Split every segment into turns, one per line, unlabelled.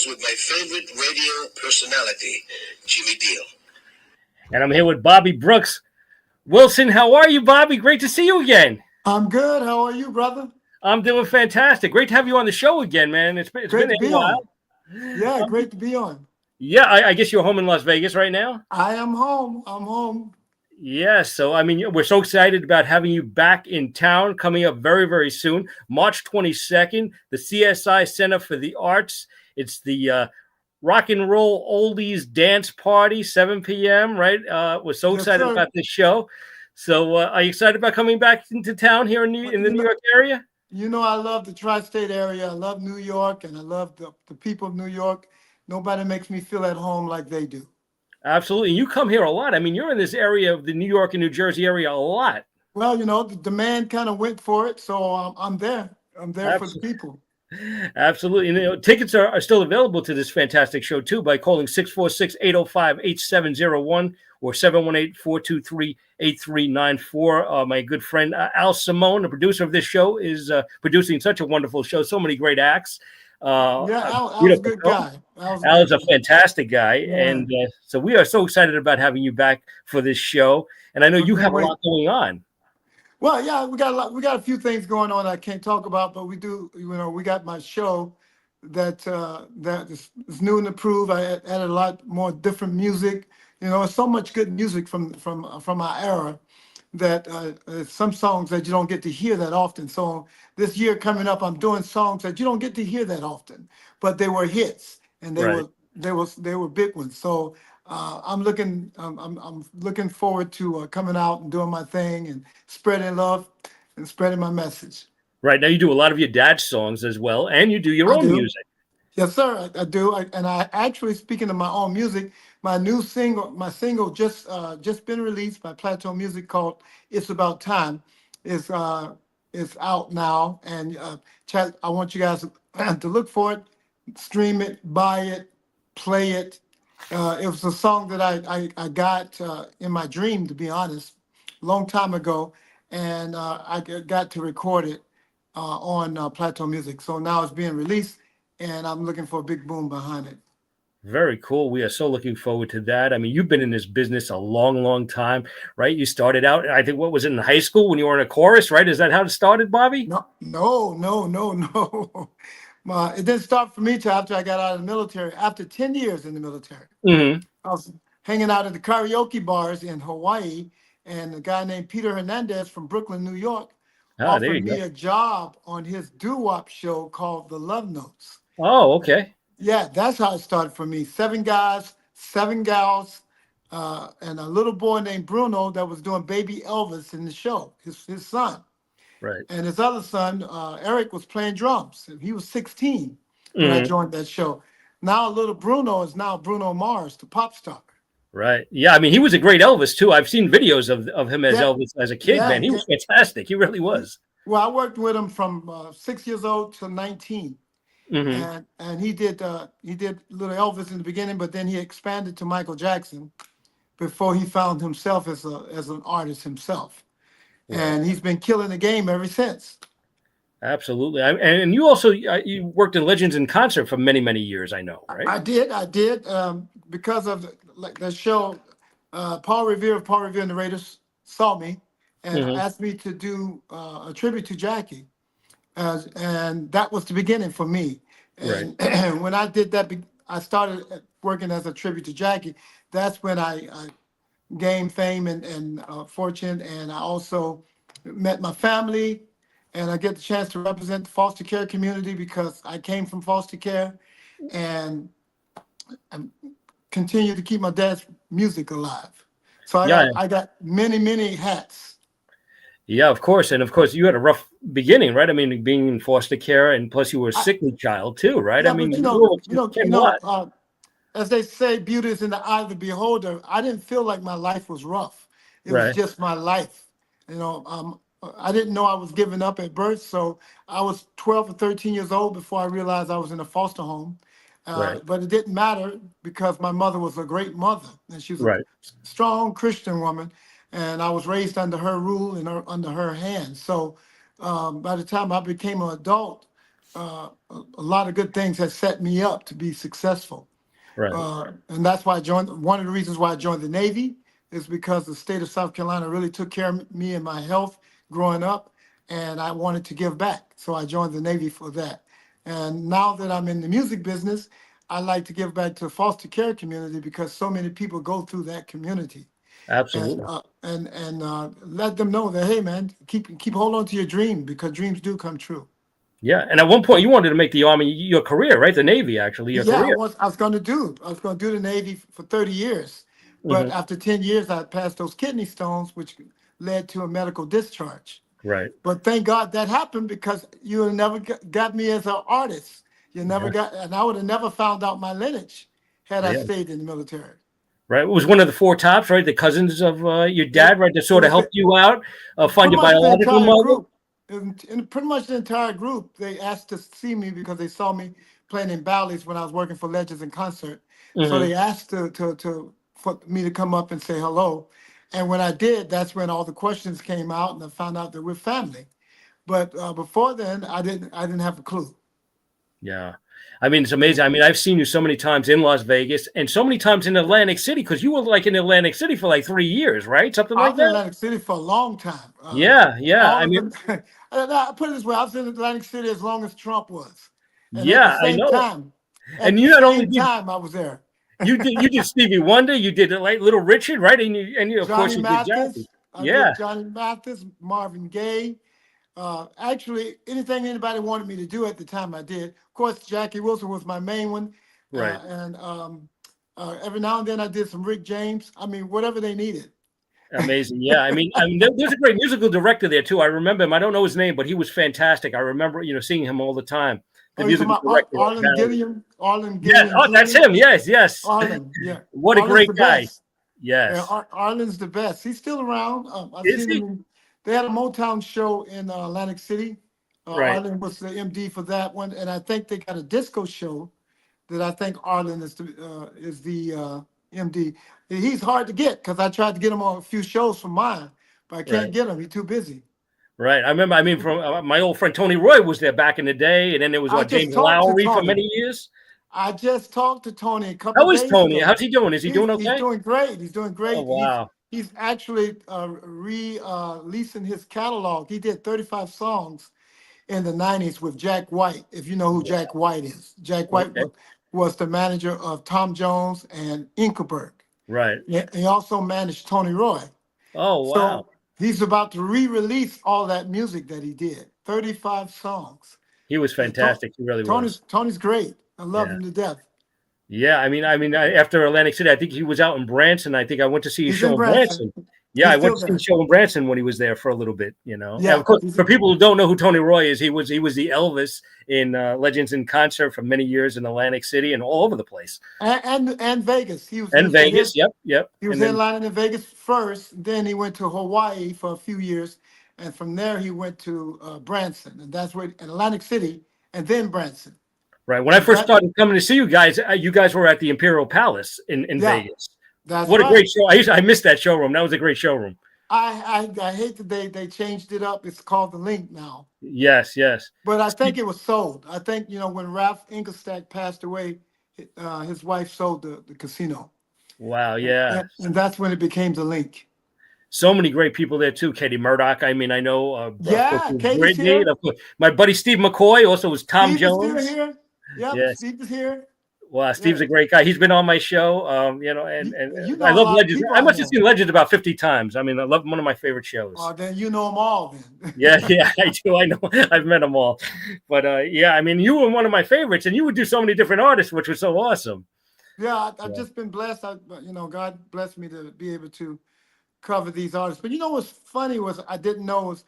With my favorite radio personality, Jimmy Deal.
And I'm here with Bobby Brooks. Wilson, how are you, Bobby? Great to see you again.
I'm good. How are you, brother?
I'm doing fantastic. Great to have you on the show again, man. It's been a while.
Yeah, great to be on.
Yeah, I guess you're home in Las Vegas right now?
I am home. I'm home.
Yeah, so, I mean, we're so excited about having you back in town coming up very, very soon. March 22nd, the CSI Center for the Arts. It's the rock and roll oldies dance party, 7 p.m., right? We're so excited about this show. So are you excited about coming back into town here in the New York area?
You know, I love the tri-state area. I love New York, and I love the people of New York. Nobody makes me feel at home like they do.
Absolutely. You come here a lot. I mean, you're in this area of the New York and New Jersey area a lot.
Well, you know, the demand kind of went for it, so I'm there. I'm there for the people.
Absolutely. And, you know, tickets are still available to this fantastic show, too, by calling 646-805-8701 or 718-423-8394. My good friend Al Simone, the producer of this show, is producing such a wonderful show. So many great acts.
Al's a good guy.
Al is a fantastic guy. Yeah. And so we are so excited about having you back for this show. And I know you have a lot going on.
Well, yeah, we got a few things going on I can't talk about, but we do. You know, we got my show that is new and improved. I added a lot more different music. You know, so much good music from our era that some songs that you don't get to hear that often. So this year coming up, I'm doing songs that you don't get to hear that often, but they were hits and they were big ones. So I'm looking forward to coming out and doing my thing and spreading love and spreading my message.
Right now, you do a lot of your dad's songs as well, and you do your own music.
Yes, sir, I do. And I actually, speaking of my own music, my single just been released by Plateau Music called "It's About Time" is out now, and chat. I want you guys to look for it, stream it, buy it, play it. It was a song that I got in my dream, to be honest, a long time ago, and I got to record it on Plateau Music. So now it's being released, and I'm looking for a big boom behind it.
Very cool. We are so looking forward to that. I mean, you've been in this business a long, long time, right? You started out, I think, what was it, in high school when you were in a chorus, right? Is that how it started, Bobby?
No. It didn't start for me till after I got out of the military. After 10 years in the military, I was hanging out at the karaoke bars in Hawaii, and a guy named Peter Hernandez from Brooklyn, New York, offered me a job on his doo-wop show called The Love Notes.
Oh, okay.
Yeah, that's how it started for me. 7 guys, 7 gals, and a little boy named Bruno that was doing Baby Elvis in the show, his son.
Right.
And his other son, Eric, was playing drums. He was 16 when I joined that show. Now little Bruno is now Bruno Mars, the pop star.
Right. Yeah, I mean, he was a great Elvis, too. I've seen videos of him as Elvis as a kid, man. He was fantastic. He really was.
Well, I worked with him from 6 years old to 19. And he did little Elvis in the beginning, but then he expanded to Michael Jackson before he found himself as an artist himself. Wow. And he's been killing the game ever since.
Absolutely. And you also you worked in Legends in Concert for many, many years, I know, right?
I did. Because of the show, Paul Revere of Paul Revere and the Raiders saw me and asked me to do a tribute to Jackie. And that was the beginning for me. And when I did that, I started working as a tribute to Jackie. That's when I gained fame and fortune. And I also met my family, and I get the chance to represent the foster care community because I came from foster care, and I continue to keep my dad's music alive. So I got many, many hats.
Yeah, of course. And of course, you had a rough beginning, right? I mean, being in foster care, and plus you were a
I,
sickly child too, right? I
yeah,
mean,
but
you came a lot.
as they say, beauty is in the eye of the beholder. I didn't feel like my life was rough. It was
Right,
just my life. I didn't know I was giving up at birth. So I was 12 or 13 years old before I realized I was in a foster home.
right,
But it didn't matter because my mother was a great mother and she was a
right.
strong Christian woman. And I was raised under her rule and under her hand. So by the time I became an adult, a lot of good things had set me up to be successful.
Right.
And that's why I joined. One of the reasons why I joined the Navy is because the state of South Carolina really took care of me and my health growing up, and I wanted to give back. So I joined the Navy for that. And now that I'm in the music business, I like to give back to the foster care community because so many people go through that community, and
Absolutely.
let them know that, hey man, keep hold on to your dream because dreams do come true.
Yeah. And at one point, you wanted to make the Army your career, right? The Navy, actually, your
Yeah,
career.
I was going to do the Navy for 30 years. But
Hmm.
after 10 years, I passed those kidney stones, which led to a medical discharge.
Right.
But thank God that happened because you would never got me as an artist. You never
Yeah.
got, and I would have never found out my lineage had I
Yeah.
stayed in the military.
Right. It was one of the four tops, right? The cousins of your
It,
dad, right? That
it
sort of
was
helped you out, find
pretty
your
much the
biological
entire
mother.
group. In pretty much the entire group, they asked to see me because they saw me playing in ballets when I was working for Legends in Concert. So
Hmm.
they asked for me to come up and say hello. And when I did, that's when all the questions came out, and I found out that we're family. But before then, I didn't have a clue.
Yeah. I mean, it's amazing. I mean, I've seen you so many times in Las Vegas and so many times in Atlantic City because you were like in Atlantic City for like 3 years, right? Something
I
like
was in
that.
Atlantic City for a long time.
Yeah. Yeah.
All
I
of
mean,
them. I put it this way: I was in Atlantic City as long as Trump was, and
yeah, I know.
at
And
the
you not only
same
did
time, I was there.
you did Stevie Wonder, you did like Little Richard, right? And of course
Johnny
you did Jackie.
Mathis. I
Yeah.
did Johnny Mathis, Marvin Gaye. Actually, anything anybody wanted me to do at the time, I did. Of course, Jackie Wilson was my main one,
Right.
and every now and then I did some Rick James. I mean, whatever they needed.
Amazing. Yeah. I mean, there's a great musical director there too. I remember him. I don't know his name, but he was fantastic. I remember, seeing him all the time. The
Oh, you talking
musical
about
director of
Arlen
Valley.
Gilliam? Arlen
Yeah.
Gilliam
Oh, that's
Jr.
him. Yes. Yes.
Arlen, yeah.
What a
Arlen's
great
the
guy.
best. Yeah,
Yes.
Arlen's the best. He's still around. I've
Is
seen him.
he?
They had a Motown show in Atlantic City.
Right.
Arlen was the MD for that one, and I think they got a disco show that I think Arlen is the MD. He's hard to get because I tried to get him on a few shows for mine, but I can't
Right.
get him. He's too busy.
Right. I remember. I mean, from my old friend Tony Roy was there back in the day, and then there was
I
what
just
James
talked to
Lowry for
Tony.
many years.
I just talked to Tony a couple
How
of
is
days
Tony?
ago.
How's he doing? Is he doing
He's
okay?
doing great. He's doing
Oh
great.
wow.
He's actually releasing his catalog. He did 35 songs in the 90s with Jack White, if you know who Jack White is. Jack White
Okay.
was the manager of Tom Jones and Inkelberg.
Right.
He also managed Tony Roy.
Oh wow.
So he's about to re-release all that music that he did, 35 songs.
He was
And
fantastic. He really was.
Tony's great. I love
Yeah.
him to death.
Yeah. After Atlantic City, I think he was out in Branson. I think I went to see a
He's in
show in
Branson.
Branson. Yeah,
He's
I went
still
to see a
there.
show in Branson when he was there for a little bit. And of
Yeah.
course, for people who don't know who Tony Roy is, he was the Elvis in Legends in Concert for many years in Atlantic City and all over the place.
And Vegas.
And Vegas. Yep.
He was
And then
headlining in Vegas first. Then he went to Hawaii for a few years, and from there he went to Branson, and that's where Atlantic City, and then Branson.
right when I
And
first started coming to see you guys were at the Imperial Palace in
yeah,
Vegas.
that's
What a
right.
great show! I missed that showroom. That was a great showroom.
I hate that they changed it up. It's called the Link now,
Yes.
but I think it was sold. I think when Ralph Engelstack passed away, his wife sold the casino,
Wow. Yeah.
and that's when it became the Link.
So many great people there too. Katie Murdoch. I mean, I know. Of course,
Yeah, Katie's
Brittany.
here.
Of course, my buddy Steve McCoy also was Tom
Steve is still
Jones.
here. Yep,
Yes.
Steve is here.
Well,
Yeah.
Steve's a great guy. He's been on my show. And
You know
I
a
love
lot of
Legends.
people
I
on
must have
there.
seen Legends about 50 times. I mean, I love one of my favorite shows.
Then you know them all then.
Yeah, I do. I know. I've met them all. But yeah, I mean, you were one of my favorites, and you would do so many different artists, which was so awesome.
Yeah, I've
Yeah.
just been blessed. God blessed me to be able to cover these artists. But you know what's funny was I didn't know was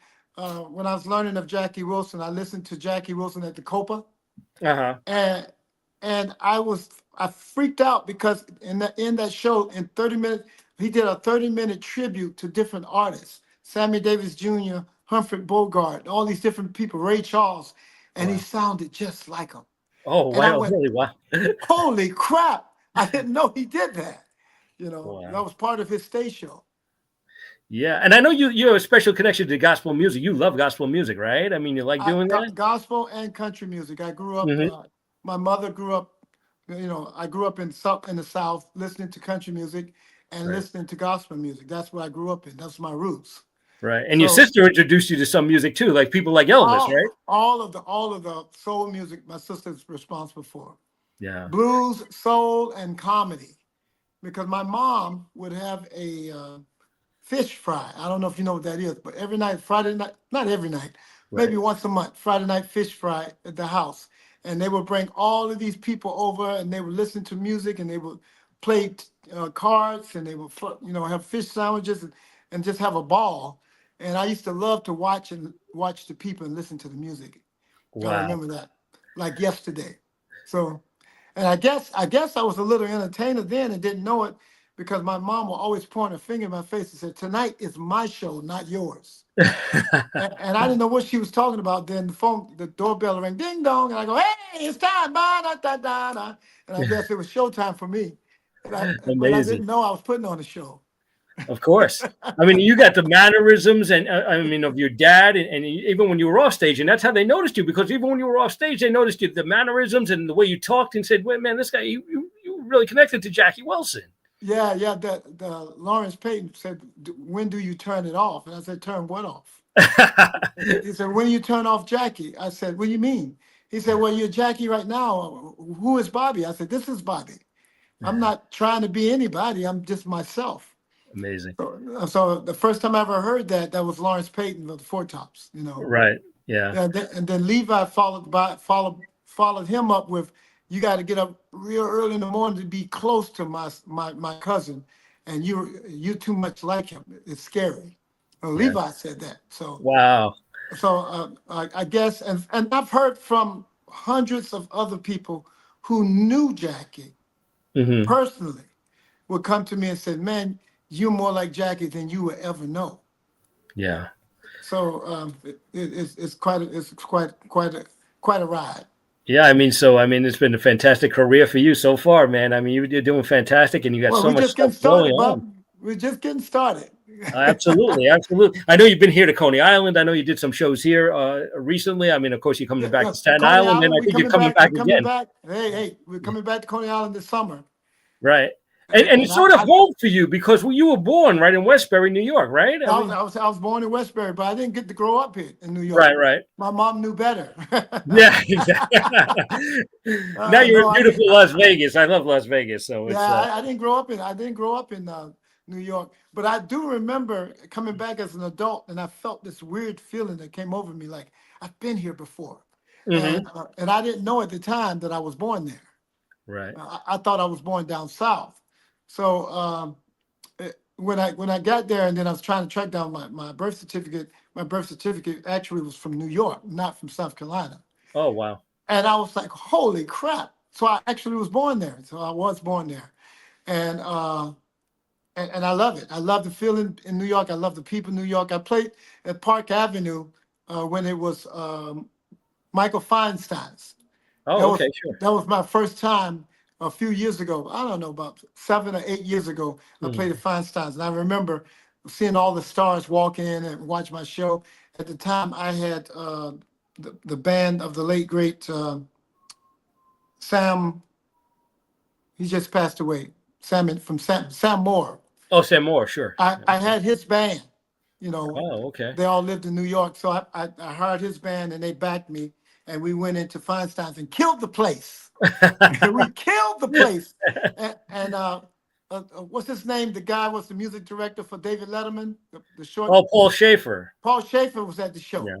when I was learning of Jackie Wilson, I listened to Jackie Wilson at the Copa,
Uh-huh.
and I freaked out because in that show in 30 minutes he did a 30-minute tribute to different artists, Sammy Davis Jr., Humphrey Bogart, all these different people, Ray Charles, and he
Wow.
sounded just like him.
Oh,
And I
wow.
went,
Really? Wow.
holy crap! I didn't know he did that. You know,
Wow.
that was part of his stage show.
Yeah. And I know you have a special connection to gospel music. You love gospel music, right? I mean, you like doing that?
Gospel and country music. I grew up.
Hmm.
My mother grew up. You know, I grew up in the South, listening to country music and
Right.
listening to gospel music. That's what I grew up in. That's my roots.
Right. And your
So
sister introduced you to some music too, like people like Elvis, right?
all of the soul music my sister's responsible for.
Yeah.
Blues, soul, and comedy. Because my mom would have a fish fry. I don't know if you know what that is, but every night, Friday night, not every night, maybe
Right.
once a month, Friday night fish fry at the house. And they would bring all of these people over and they would listen to music and they would play cards and they would, have fish sandwiches and just have a ball. And I used to love to watch the people and listen to the music. I
Wow.
remember that like yesterday. So, and I guess I was a little entertainer then and didn't know it because my mom would always point her finger in my face and say, "Tonight is my show, not yours." And I didn't know what she was talking about. Then the doorbell rang, ding dong, and I go, "Hey, it's time, ba da da da da." And I guess it was showtime for me. But I
Amazing.
didn't know I was putting on a show.
Of course. I mean, you got the mannerisms and I mean of your dad, and even when you were off stage, and that's how they noticed you. Because even when you were off stage, they noticed you, the mannerisms and the way you talked, and said, "Wait, man, this guy, you really connected to Jackie Wilson."
Yeah. The Lawrence Payton said, "When do you turn it off?" And I said, "Turn what off?" He said, "When you turn off Jackie." I said, "What do you mean?" He said, "Well, you're Jackie right now. Who is Bobby?" I said, "This is Bobby. I'm not trying to be anybody. I'm just myself."
Amazing.
So the first time I ever heard that was Lawrence Payton of the Four Tops,
Right. Yeah.
And then Levi followed him up with, "You got to get up real early in the morning to be close to my cousin, and you too much like him. It's scary." Well,
Yeah.
Levi said that. So
Wow.
I guess, and I've heard from hundreds of other people who knew Jackie
Hmm.
personally would come to me and say, "Man, you're more like Jackie than you will ever know."
Yeah.
So it's quite a ride.
Yeah. I mean, it's been a fantastic career for you so far, man. I mean, you're doing fantastic, and you got
Well,
so
we're
much
just
stuff
getting
going
started,
on.
Bob. We're just getting started.
Absolutely, absolutely. I know you've been here to Coney Island. I know you did some shows here recently. I mean, of course, you're coming back to Staten
Coney
Island, and
Island,
I
we're
think you're
coming
coming
back. We're
back
coming
again,
back. Hey, we're coming back to Coney Island this summer.
right? And
And
it's sort of home for you because you were born right in Westbury, New York, right? I mean,
I was born in Westbury, but I didn't get to grow up here in New York.
right.
My mom knew better.
Yeah, exactly. Now you're
No,
in
I didn't.
beautiful Las Vegas. I love Las Vegas, so
Yeah,
it's
I didn't grow up in New York, but I do remember coming back as an adult, and I felt this weird feeling that came over me, like I've been here before,
mhm,
and I didn't know at the time that I was born there.
right.
I thought I was born down south. So when I got there, and then I was trying to track down my birth certificate. My birth certificate actually was from New York, not from South Carolina.
Oh, wow.
And I was like, "Holy crap!" So I actually was born there. So I was born there, and and I love it. I love the feeling in New York. I love the people in New York. I played at Park Avenue when it was Michael Feinstein's. That
Oh,
was
okay, sure.
that was my first time a few years ago. I don't know, about 7 or 8 years ago. I played
Mhm.
at Feinstein's, and I remember seeing all the stars walk in and watch my show. At the time, I had the band of the late great Sam. He just passed away. Sam Moore.
Oh, Sam Moore, sure.
I had his band. You know,
Oh, okay.
they all lived in New York, so I hired his band, and they backed me, and we went into Feinstein's and killed the place. We killed the place. What's his name? The guy was the music director for David Letterman. The short
Oh, Paul Schaefer.
Paul Schaefer was at the show,
Yeah.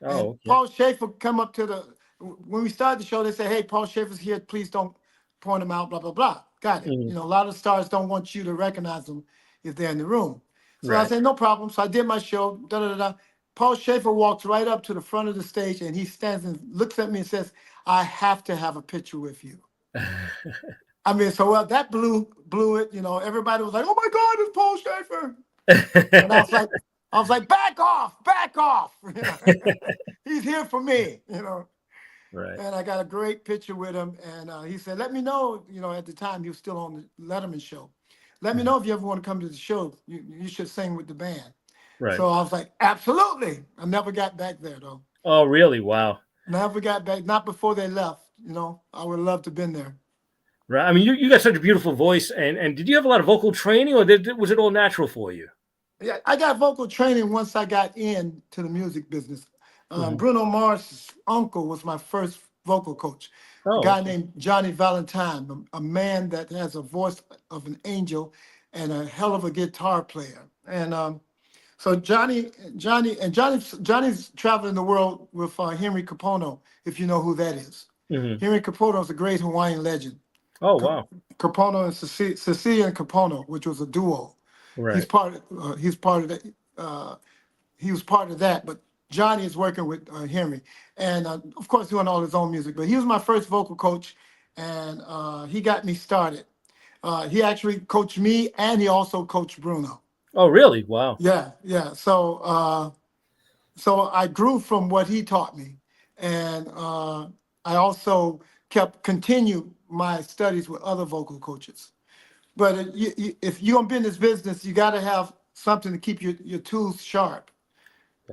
and
Oh, okay.
Paul Schaefer come up to when we started the show. They say, "Hey, Paul Schaefer's here. Please don't point him out." Blah blah blah. Got it.
Mhm.
A lot of stars don't want you to recognize them if they're in the room. So I
Right.
said, no problem. So I did my show. Da da da da. Paul Schaefer walks right up to the front of the stage and he stands and looks at me and says, "I have to have a picture with you." I mean, so that blew it. You know, everybody was like, "Oh my God, it's Paul Schaefer!" And I was like, back off, back off. You know, he's here for me. You know,
Right.
and I got a great picture with him. And he said, "Let me know." You know, at the time he was still on the Letterman show. "Let me
Mhm.
know if you ever want to come to the show. You should sing with the band."
Right.
So I was like, "Absolutely." I never got back there though.
Oh, really? Wow.
Never got back. Not before they left. You know, I would love to have been there.
Right. I mean, you got such a beautiful voice, and did you have a lot of vocal training, or was it all natural for you?
Yeah, I got vocal training once I got into the music business.
Mhm.
Bruno Mars' uncle was my first vocal coach, a
Oh,
guy
okay.
named Johnny Valentine, a man that has a voice of an angel and a hell of a guitar player. And so Johnny's traveling the world with Henry Capono, if you know who that is.
Mhm.
Henry Capono is a great Hawaiian legend.
Oh,
Ca-
wow.
Capono and Cecilia and Capono, which was a duo. He's
Right.
part of he's part of the he was part of that, but Johnny is working with Henry, and of course doing all his own music. But he was my first vocal coach, and he got me started. He actually coached me, and he also coached Bruno.
Oh, really? Wow.
Yeah, yeah. So I grew from what he taught me, and I also kept continue my studies with other vocal coaches. But if you're gonna be in this business, you got to have something to keep your tools sharp.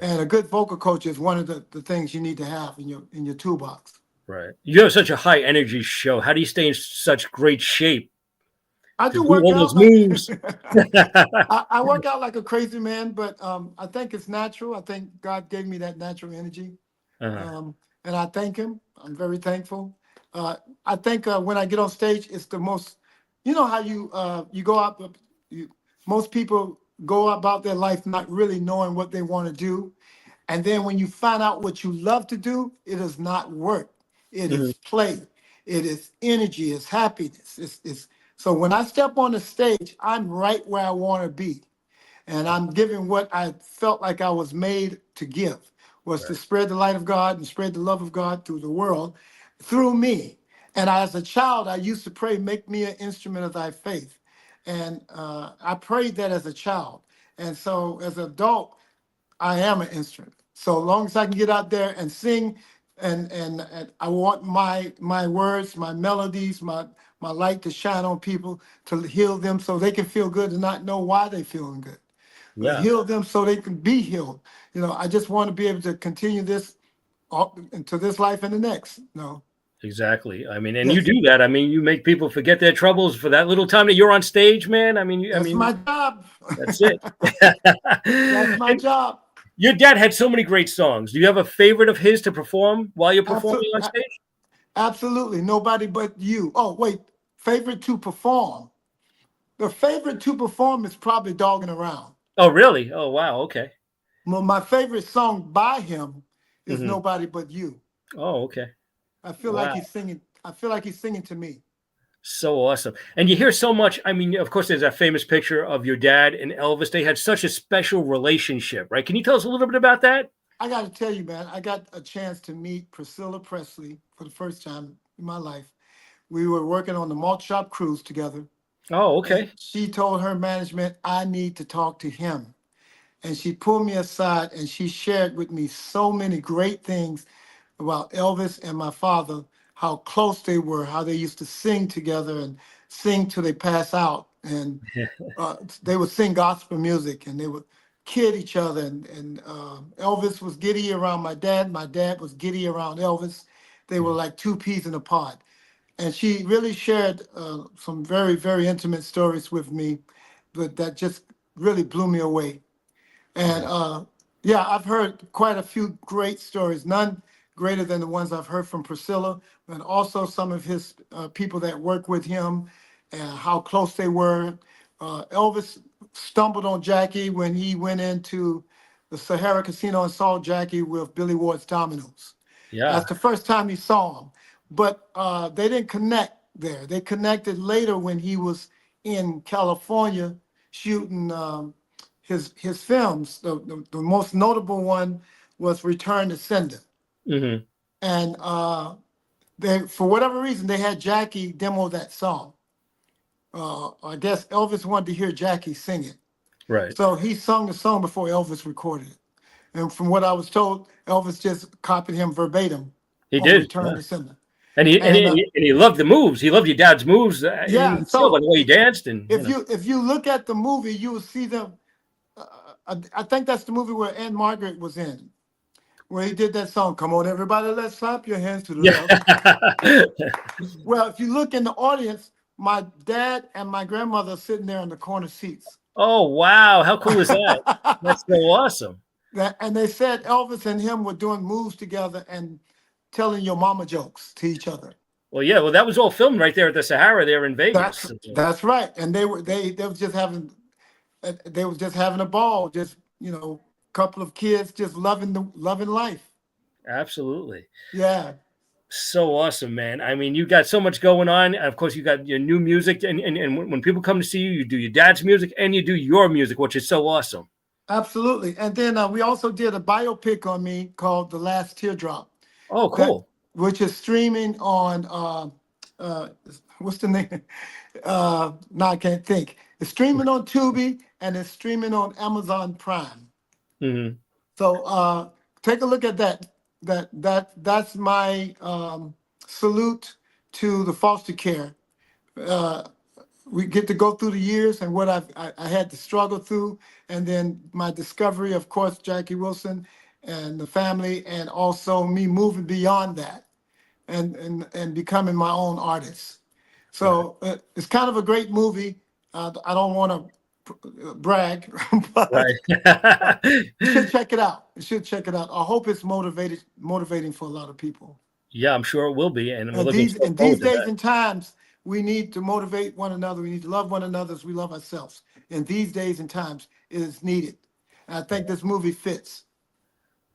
And a good vocal coach is one of the things you need to have in your toolbox.
Right. You have such a high energy show. How do you stay in such great shape
I
to
do
do
work
all those
out like
moves?
I work out like a crazy man, but I think it's natural. I think God gave me that natural energy,
Uh-huh.
um, and I thank Him. I'm very thankful. Uh, I think when I get on stage, it's the most. You know how you go out. You, most people go about their life not really knowing what they want to do. And then when you find out what you love to do, it is not work. It
Mhm.
is play. It is energy. It's happiness. It's so when I step on the stage, I'm right where I want to be. And I'm giving what I felt like I was made to give, was to
Right.
spread the light of God and spread the love of God through the world through me. And as a child, I used to pray, "Make me an instrument of thy faith." And I prayed that as a child. And so as an adult, I am an instrument. So long as I can get out there and sing, and I want my words, my melodies, my light to shine on people to heal them so they can feel good and not know why they're feeling good. But
Yeah,
heal them so they can be healed. You know, I just want to be able to continue this into this life and the next. No.
exactly. I mean, and you
Yes.
do that. I mean, you make people forget their troubles for that little time that you're on stage, man. I mean,
That's my job.
that's it.
That's my
And
job.
your dad had so many great songs. Do you have a favorite of his to perform while you're performing
Absolutely.
on stage?
Absolutely. Nobody but you. Oh, wait. Favorite to perform. The favorite to perform is probably Dogging Around.
Oh, really? Oh, wow. Okay.
Well, my favorite song by him is
Hmm.
Nobody But You.
Oh, okay.
I feel like
Wow.
he's singing. I feel like he's singing to me.
So awesome. And you hear so much. I mean, of course, there's that famous picture of your dad and Elvis. They had such a special relationship, right? Can you tell us a little bit about that?
I got to tell you, man, I got a chance to meet Priscilla Presley for the first time in my life. We were working on the Malt Shop Cruise together,
Oh,
and
okay.
she told her management, "I need to talk to him." And she pulled me aside and she shared with me so many great things about Elvis and my father, how close they were, how they used to sing together and sing till they pass out. And they would sing gospel music and they would kid each other. And Elvis was giddy around my dad. My dad was giddy around Elvis. They were like two peas in a pod. And she really shared some very, very intimate stories with me, but that just really blew me away. And
Right.
yeah, I've heard quite a few great stories, none greater than the ones I've heard from Priscilla, and also some of his people that work with him and how close they were. Elvis stumbled on Jackie when he went into the Sahara Casino and saw Jackie with Billy Ward's Dominoes. That's
Yeah.
the first time he saw him. But they didn't connect there. They connected later when he was in California shooting his films. The most notable one was Return to Sender,
Hmm.
and they, for whatever reason, they had Jackie demo that song. I guess Elvis wanted to hear Jackie sing it,
Right.
so he sung the song before Elvis recorded it. And from what I was told, Elvis just copied him verbatim
He
on
did.
Return to Sender.
And
And
he loved the moves. He loved your dad's moves.
yeah,
You could tell by
so
the way he danced, and
if you look at the movie, you will see them. I think that's the movie where Anne Margaret was in, where he did that song. Come on, everybody, let's clap your hands to the left.
yeah.
Well, if you look in the audience, my dad and my grandmother are sitting there in the corner seats.
Oh wow, how cool is that? That's so awesome.
And they said Elvis and him were doing moves together and telling your mama jokes to each other.
Well, yeah. Well, that was all filmed right there at the Sahara, there in Vegas.
That's right. And they were just having a ball, just couple of kids just loving life.
Absolutely.
Yeah.
So awesome, man. I mean, you got so much going on. Of course, you got your new music, and when people come to see you, you do your dad's music and you do your music, which is so awesome.
Absolutely. And then we also did a biopic on me called The Last Teardrop.
Oh, cool.
Which is streaming on what's the name? No, I can't think. It's streaming on Tubi and it's streaming on Amazon Prime.
Mm-hmm.
So take a look at that. That's my salute to the foster care. We get to go through the years and what I had to struggle through, and then my discovery, of course, Jackie Wilson and the family, and also me moving beyond that and becoming my own artist. So it's kind of a great movie. I don't want to brag, but
Right.
you should check it out. You should check it out. I hope it's motivating for a lot of people.
Yeah, I'm sure it will be. And we're
And
looking
these
so
in
forward
these
to
days
that.
and times, we need to motivate one another. We need to love one another as we love ourselves. In these days and times, it is needed. And I think this movie fits.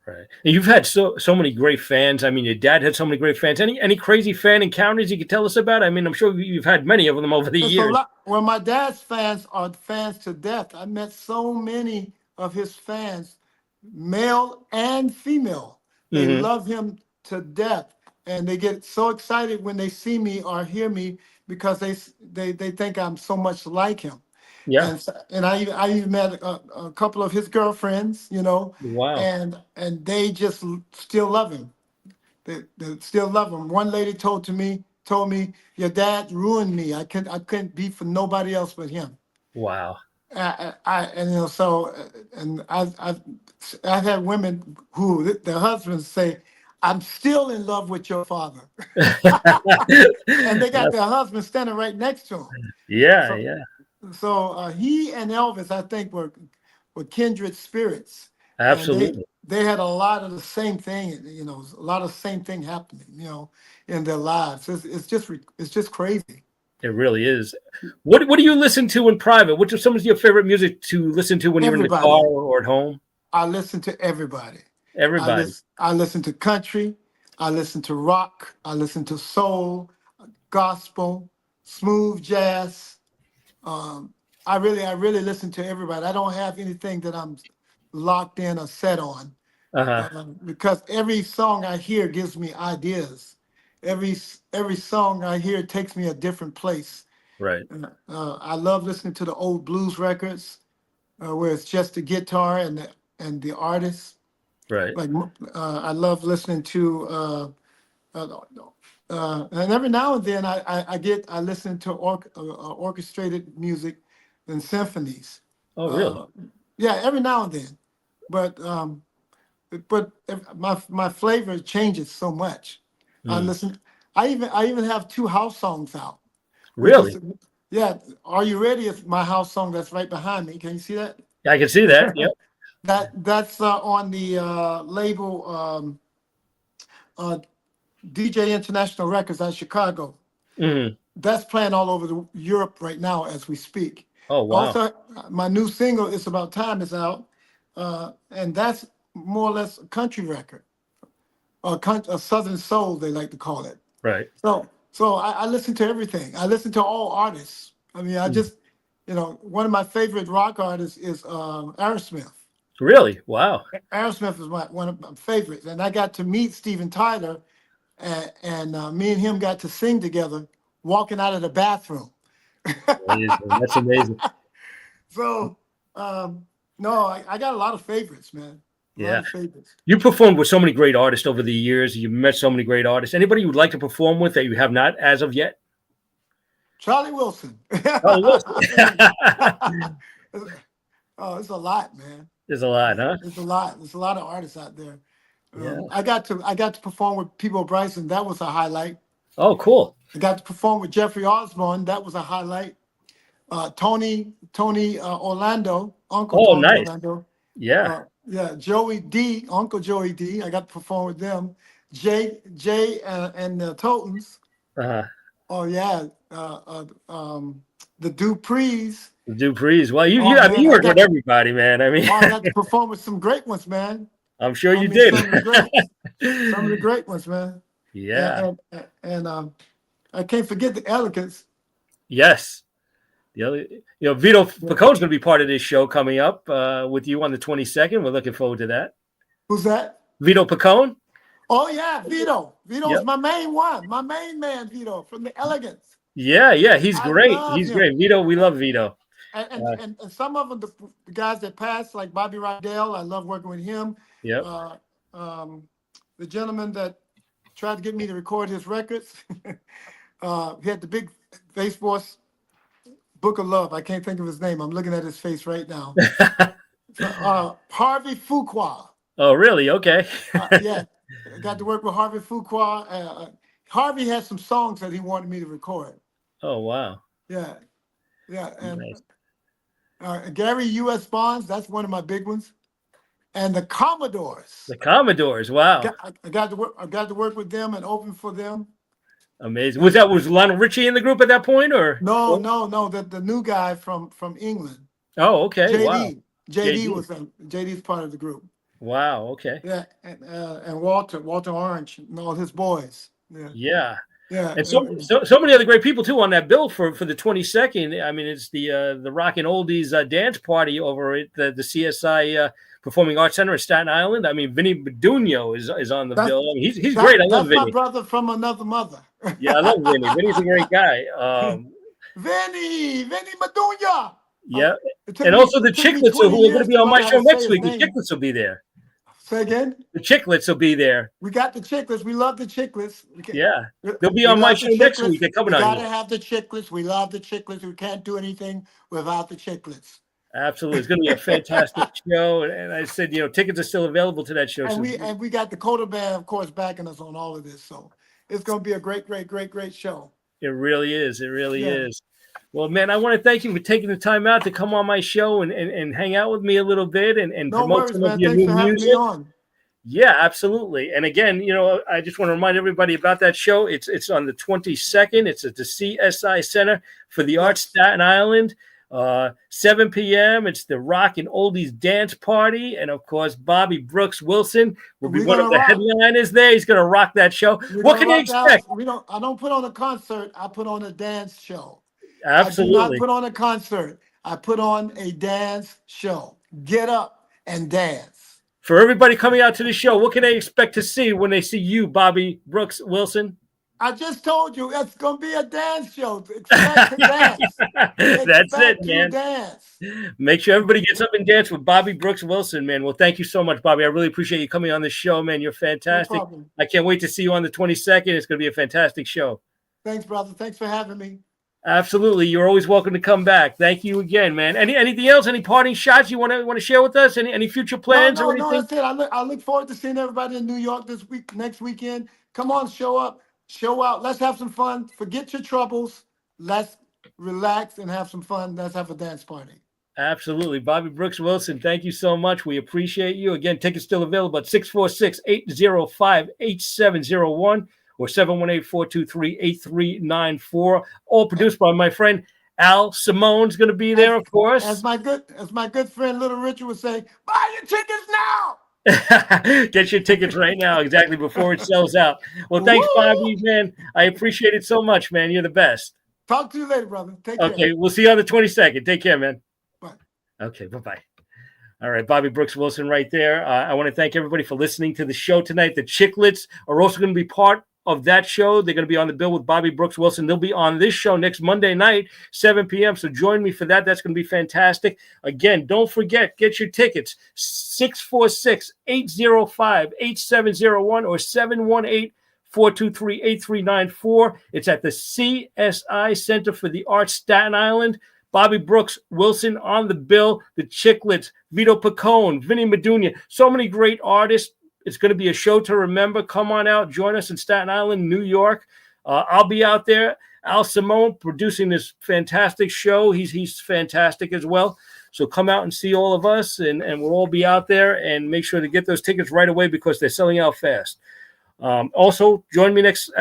Right. And you've had so many great fans. I mean, your dad had so many great fans. Any crazy fan encounters you could tell us about? I mean, I'm sure you've had many of them over the
It's a
years.
lot. Well, my dad's fans are fans to death. I met so many of his fans, male and female. They
Mhm.
love him to death, and they get so excited when they see me or hear me because they think I'm so much like him.
Yeah.
And I even met a couple of his girlfriends,
Wow.
and they just still love him. They still love him. One lady told me, your dad ruined me. I couldn't be for nobody else but him.
Wow.
And I've had women who their husbands say, I'm still in love with your father. And they got their husband standing right next to them.
Yeah.
So,
Yeah.
so he and Elvis, I think, were kindred spirits. And
Absolutely.
they had a lot of the same thing, a lot of the same thing happening, in their lives. It's just crazy.
It really is. What do you listen to in private? Which are some of your favorite music to listen to when you're in the
Everybody.
car or at home?
I listen to everybody.
Everybody.
I listen to country. I listen to rock. I listen to soul, gospel, smooth jazz. I really listen to everybody. I don't have anything that I'm locked in or set on,
Uh-huh.
because every song I hear gives me ideas. Every song I hear takes me a different place.
Right.
I love listening to the old blues records, where it's just the guitar and the artist.
Right.
Like I love listening to and every now and then I listen to orchestrated music and symphonies.
Oh, really?
Yeah, every now and then, but my flavor changes so much.
Mm.
I even have two house songs out. Which
Really?
is, yeah, Are You Ready is my house song that's right behind me. Can you see that?
I can see that. Yep.
That's on the label DJ International Records out of Chicago.
Mhm.
That's playing all over Europe right now as we speak.
Oh, wow.
Also, my new single, It's About Time, is out, and that's more or less a country record, a Southern soul, they like to call it.
Right.
So I listen to everything. I listen to all artists. I mean, you know, one of my favorite rock artists is Aerosmith.
Really? Wow.
Aerosmith is one of my favorites, and I got to meet Steven Tyler, and me and him got to sing together, walking out of the bathroom.
Amazing. That's amazing.
So, no, I got a lot of favorites, man. A lot
Yeah.
of favorites.
You performed with so many great artists over the years. You've met so many great artists. Anybody you would like to perform with that you have not as of yet?
Charlie Wilson.
Oh, Wilson.
Oh, it's a lot, man.
There's a lot, huh?
There's a lot. There's a lot of artists out there.
Yeah.
I got to perform with Peabo Bryson. That was a highlight.
Oh, cool.
I got to perform with Jeffrey Osborne. That was a highlight. Tony Orlando, Uncle
Oh,
Tony
nice.
Orlando.
Yeah.
Yeah, Joey D, Uncle Joey D. I got to perform with them. Jay and the Totens.
Uh-huh.
Oh yeah, the Duprees.
The Duprees. Well,
Oh,
I mean,
man,
you
I
worked
got-
with everybody, man. I mean,
Oh, I got to perform with some great ones, man.
I'm sure
I
you
mean,
did.
Some of the greats. Some of the great ones, man.
Yeah.
And I can't forget the Elegance.
Yes. The other, Vito Piccone's going to be part of this show coming up with you on the 22nd. We're looking forward to that.
Who's that?
Vito Piccone.
Oh yeah, Vito. Vito's
Yep.
my main one. My main man, Vito, from the Elegance.
Yeah. He's
I
great.
love
He's
him.
great. Vito, we love Vito.
And some of them, the guys that passed, like Bobby Rydell, I love working with him.
Yep.
The gentleman that tried to get me to record his records, he had the big Face Force Book of Love. I can't think of his name. I'm looking at his face right now. Harvey Fuqua.
Oh, really? Okay.
Yeah, I got to work with Harvey Fuqua. Harvey had some songs that he wanted me to record.
Oh, wow.
Yeah, and
Nice.
Gary U.S. Bonds, that's one of my big ones, and the Commodores.
The Commodores. Wow.
I got to work with them and open for them.
Amazing. Was Lionel Richie in the group at that point, or?
No, the new guy from England,
Oh, okay.
JD.
Wow.
JD
JD.
was JD's part of the group.
Wow. Okay.
Yeah, and Walter Orange and all his boys. Yeah,
Yeah.
yeah.
And so many other great people too on that bill for the 22nd. I mean, it's the Rockin' Oldies dance party over at the CSI Performing Arts Center in Staten Island. I mean, Vinny Badunio is on the bill. I mean, he's great. I love
That's my
Vinny.
brother from another mother.
Yeah, I love Vinny. Vinny's a great guy.
Vinny Madunya.
Yeah,
It took
and
me-
also the
it took me
Chicklets who
20
are going to
years
be on my
learn
show
how to
next
say
week. The
his name.
Chicklets will be there.
Say again.
The Chicklets will be there.
We got the Chicklets. We love the Chicklets.
Yeah, they'll be on my show next week. They're coming
we
on
gotta
here.
have the Chicklets. We love the Chicklets. We can't do anything without the Chicklets.
Absolutely, it's going to be a fantastic show. And I said, tickets are still available to that show. So
And we got the Coda Band, of course, backing us on all of this. So it's gonna be a great show.
it really is. It really
Yeah.
is. Well, man, I want to thank you for taking the time out to come on my show and hang out with me a little bit and
No
promote
worries,
some
man.
of your
Thanks
new
for having
music.
me on.
Yeah, absolutely. And again, I just want to remind everybody about that show. It's on the 22nd. It's at the CSI Center for the Arts, Staten Island. 7 p.m. It's the Rockin' Oldies dance party, and of course, Bobby Brooks Wilson will be
We're
one of
gonna
the
rock.
headliners there. He's going to rock that show.
We're
What
gonna
can you
rock the
expect?
house. I don't put on a concert. I put on a dance show.
Absolutely.
I do not put on a concert. I put on a dance show. Get up and dance.
For everybody coming out to the show, what can they expect to see when they see you, Bobby Brooks Wilson?
I just told you it's gonna be a dance show. Expect to dance.
That's it,
Expect to
man.
Dance.
Make sure everybody gets up and dance with Bobby Brooks Wilson, man. Well, thank you so much, Bobby. I really appreciate you coming on the show, man. You're
No
fantastic.
problem.
I can't wait to see you on the 22nd. It's going to be a fantastic show.
Thanks, brother. Thanks for having me.
Absolutely. You're always welcome to come back. Thank you again, man. Anything else? Any parting shots you want to share with us? Any future plans
no,
or anything?
that's it. I look forward to seeing everybody in New York next weekend. Come on, show up, show out. Let's have some fun. Forget your troubles. Let's relax and have some fun. Let's have a dance party.
Absolutely. Bobby Brooks Wilson, thank you so much. We appreciate you. Again, tickets still available at 646-805-8701 or 718-423-8394. All produced by my friend Al Simone's going to be there, of course.
As my good friend Little Richard would say, buy your tickets now.
Get your tickets right now, exactly before it sells out. Well, thanks,
Woo!
Bobby, man. I appreciate it so much, man. You're the best.
Talk to you later, brother. Take care.
Okay, we'll see you on the 22nd. Take care, man.
Bye.
Okay, bye-bye. All right, Bobby Brooks Wilson right there. I want to thank everybody for listening to the show tonight. The Chiclets are also going to be part of that show. They're going to be on the bill with Bobby Brooks Wilson. They'll be on this show next Monday night, 7 p.m. So join me for that. That's going to be fantastic. Again, don't forget, get your tickets, 646-805-8701 or 718-423-8394. It's at the CSI Center for the Arts, Staten Island. Bobby Brooks Wilson on the bill, the Chiclets, Vito Picone, Vinny Medunia, so many great artists. It's going to be a show to remember. Come on out, join us in Staten Island, New York. I'll be out there. Al Simone producing this fantastic show. He's fantastic as well. So come out and see all of us, and we'll all be out there. And make sure to get those tickets right away because they're selling out fast. Also, join me next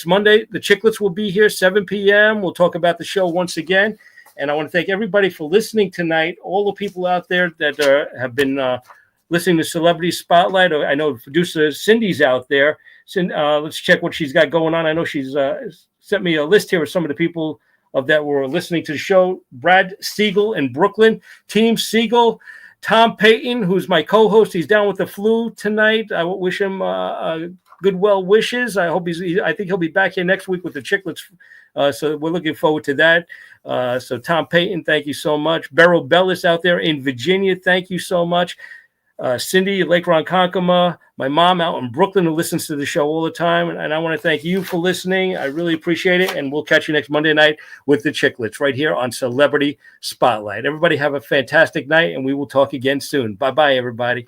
Monday. The Chiclets will be here, 7 p.m. We'll talk about the show once again. And I want to thank everybody for listening tonight, all the people out there that have been listening to Celebrity Spotlight. I know producer Cindy's out there. Let's check what she's got going on. I know she's sent me a list here of some of the people that were listening to the show. Brad Siegel in Brooklyn, Team Siegel, Tom Payton, who's my co-host. He's down with the flu tonight. I wish him good well wishes. I think he'll be back here next week with the Chiclets. So we're looking forward to that. So Tom Payton, thank you so much. Beryl Bellis out there in Virginia, thank you so much. Cindy, Lake Ronkonkoma, my mom out in Brooklyn who listens to the show all the time. And I want to thank you for listening. I really appreciate it. And we'll catch you next Monday night with the Chiclets right here on Celebrity Spotlight. Everybody have a fantastic night, and we will talk again soon. Bye-bye, everybody.